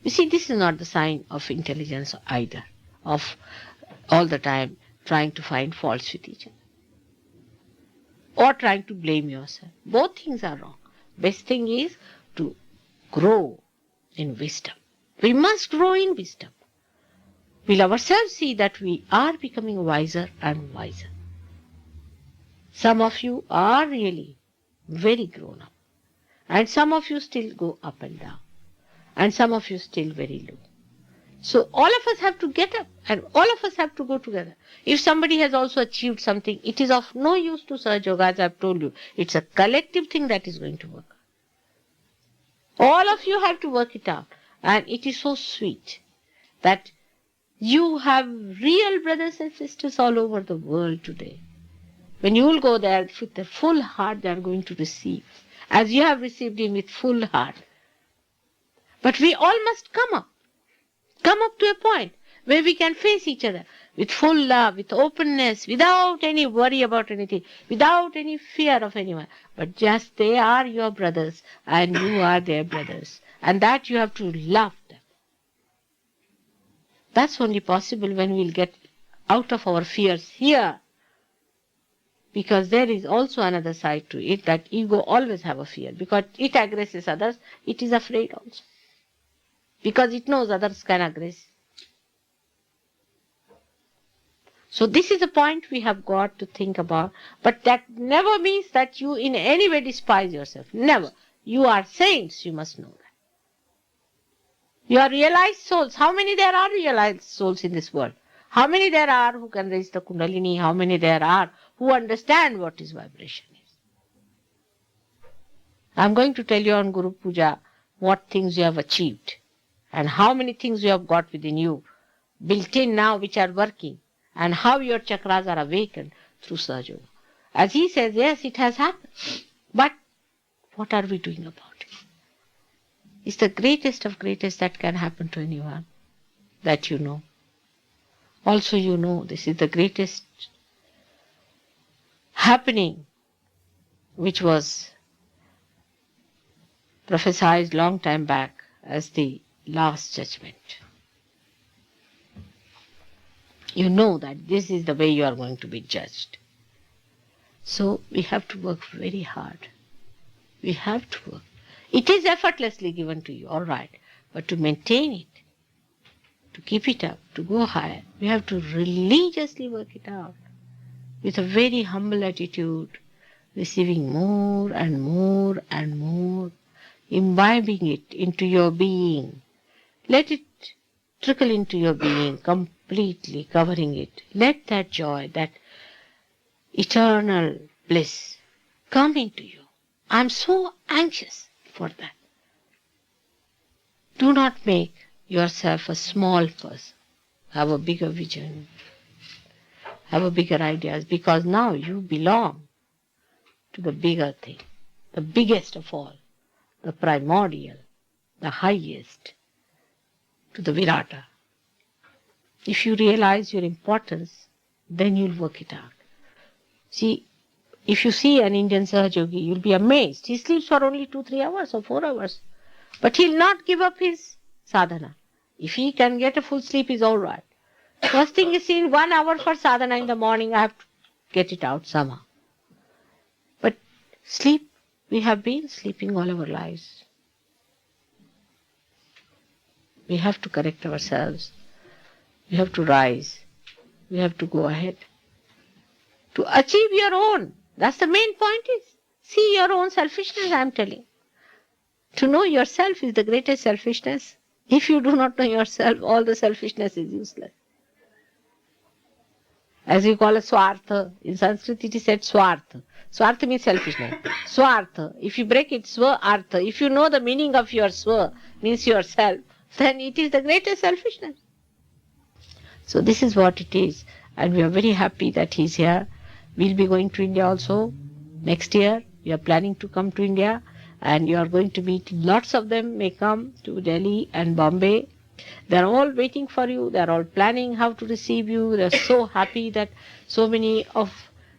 You see, this is not the sign of intelligence either, of all the time trying to find faults with each other or trying to blame yourself. Both things are wrong. Best thing is to grow in wisdom. We must grow in wisdom. We'll ourselves see that we are becoming wiser and wiser. Some of you are really very grown up, and some of you still go up and down, and some of you still very low. So all of us have to get up, and all of us have to go together. If somebody has also achieved something, it is of no use to Sahajayoga, as I've told you. It's a collective thing that is going to work. All of you have to work it out. And it is so sweet that you have real brothers and sisters all over the world today. When you will go there with a full heart, they are going to receive, as you have received him with full heart. But we all must come up to a point where we can face each other with full love, with openness, without any worry about anything, without any fear of anyone. But just they are your brothers and you are their brothers. And that you have to love them. That's only possible when we'll get out of our fears here. Because there is also another side to it, that ego always have a fear. Because it aggresses others, it is afraid also. Because it knows others can aggress. So this is a point we have got to think about. But that never means that you in any way despise yourself. Never. You are saints, you must know that. You are realized souls. How many there are realized souls in this world? How many there are who can raise the Kundalini? How many there are who understand what is vibration is? I am going to tell you on Guru Puja what things you have achieved and how many things you have got within you, built in now, which are working, and how your chakras are awakened through Sahaj Yoga. As he says, yes, it has happened. But what are we doing about it? It's the greatest of greatest that can happen to anyone that you know. Also, you know, this is the greatest happening which was prophesied long time back as the last judgment. You know that this is the way you are going to be judged. So we have to work very hard. We have to work. It is effortlessly given to you, all right. But to maintain it, to keep it up, to go higher, we have to religiously work it out with a very humble attitude, receiving more and more and more, imbibing it into your being. Let it trickle into your being, completely covering it. Let that joy, that eternal bliss come into you. I am so anxious for that. Do not make yourself a small person. Have a bigger vision. Have a bigger ideas, because now you belong to the bigger thing, the biggest of all, the primordial, the highest, to the Virata. If you realize your importance, then you'll work it out. See, if you see an Indian Sahajogi, you'll be amazed. He sleeps for only 2-3 hours or 4 hours. But he'll not give up his sadhana. If he can get a full sleep, is all right. First thing is, in 1 hour for sadhana in the morning, I have to get it out somehow. But sleep, we have been sleeping all our lives. We have to correct ourselves. We have to rise. We have to go ahead. To achieve your own. That's the main point is. See your own selfishness, I am telling. To know yourself is the greatest selfishness. If you do not know yourself, all the selfishness is useless. As we call it swartha. In Sanskrit it is said swartha. Swartha means selfishness. Swartha. If you break it, swa artha. If you know the meaning of your swa, means yourself, then it is the greatest selfishness. So this is what it is. And we are very happy that he is here. We'll be going to India also next year. We are planning to come to India. And you are going to meet, lots of them may come to Delhi and Bombay. They are all waiting for you. They are all planning how to receive you. They are so happy that so many of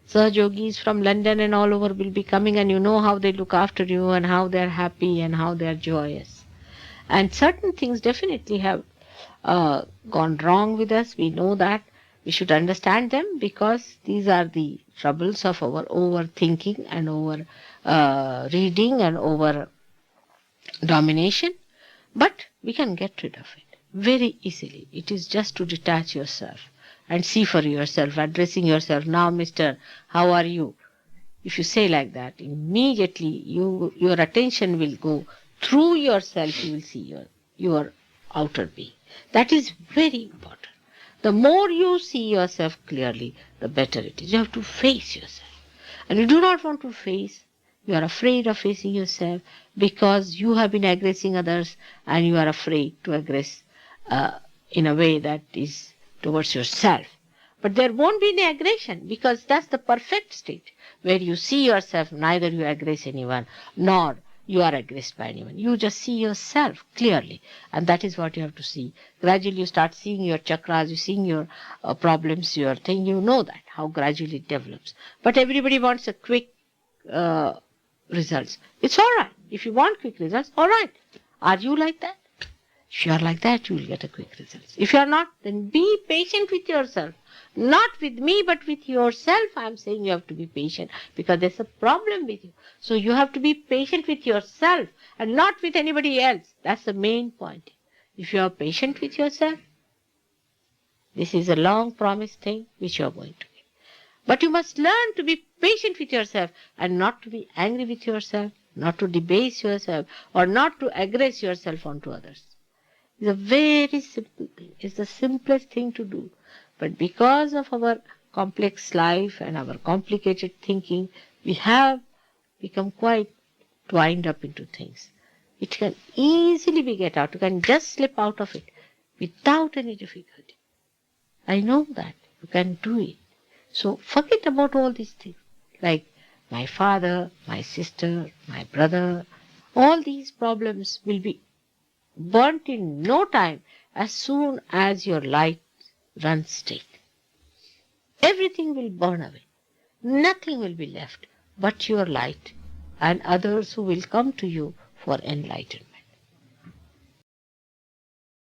Sahajogis from London and all over will be coming, and you know how they look after you and how they are happy and how they are joyous. And certain things definitely have gone wrong with us. We know that. We should understand them because these are the troubles of our overthinking and over reading and over domination. But we can get rid of it very easily. It is just to detach yourself and see for yourself, addressing yourself. Now, Mr. How are you? If you say like that, immediately your attention will go through yourself. You will see your outer being. That is very important. The more you see yourself clearly, the better it is. You have to face yourself. And you do not want to face. You are afraid of facing yourself because you have been aggressing others and you are afraid to aggress in a way that is towards yourself. But there won't be any aggression because that's the perfect state where you see yourself, neither you aggress anyone nor you are aggressed by anyone. You just see yourself clearly, and that is what you have to see. Gradually you start seeing your chakras, you seeing your problems, your thing, you know that, how gradually it develops. But everybody wants a quick uh, results. It's all right. If you want quick results, all right. Are you like that? If you are like that, you will get a quick result. If you are not, then be patient with yourself. Not with me, but with yourself. I am saying you have to be patient because there's a problem with you. So you have to be patient with yourself and not with anybody else. That's the main point. If you are patient with yourself, this is a long promised thing which you are going to get. But you must learn to be patient with yourself and not to be angry with yourself, not to debase yourself, or not to aggress yourself onto others. It's a very simple thing. It's the simplest thing to do. But because of our complex life and our complicated thinking, we have become quite twined up into things. It can easily be get out. You can just slip out of it without any difficulty. I know that. You can do it. So forget about all these things. Like my father, my sister, my brother, all these problems will be burnt in no time as soon as your light runs straight. Everything will burn away. Nothing will be left but your light and others who will come to you for enlightenment.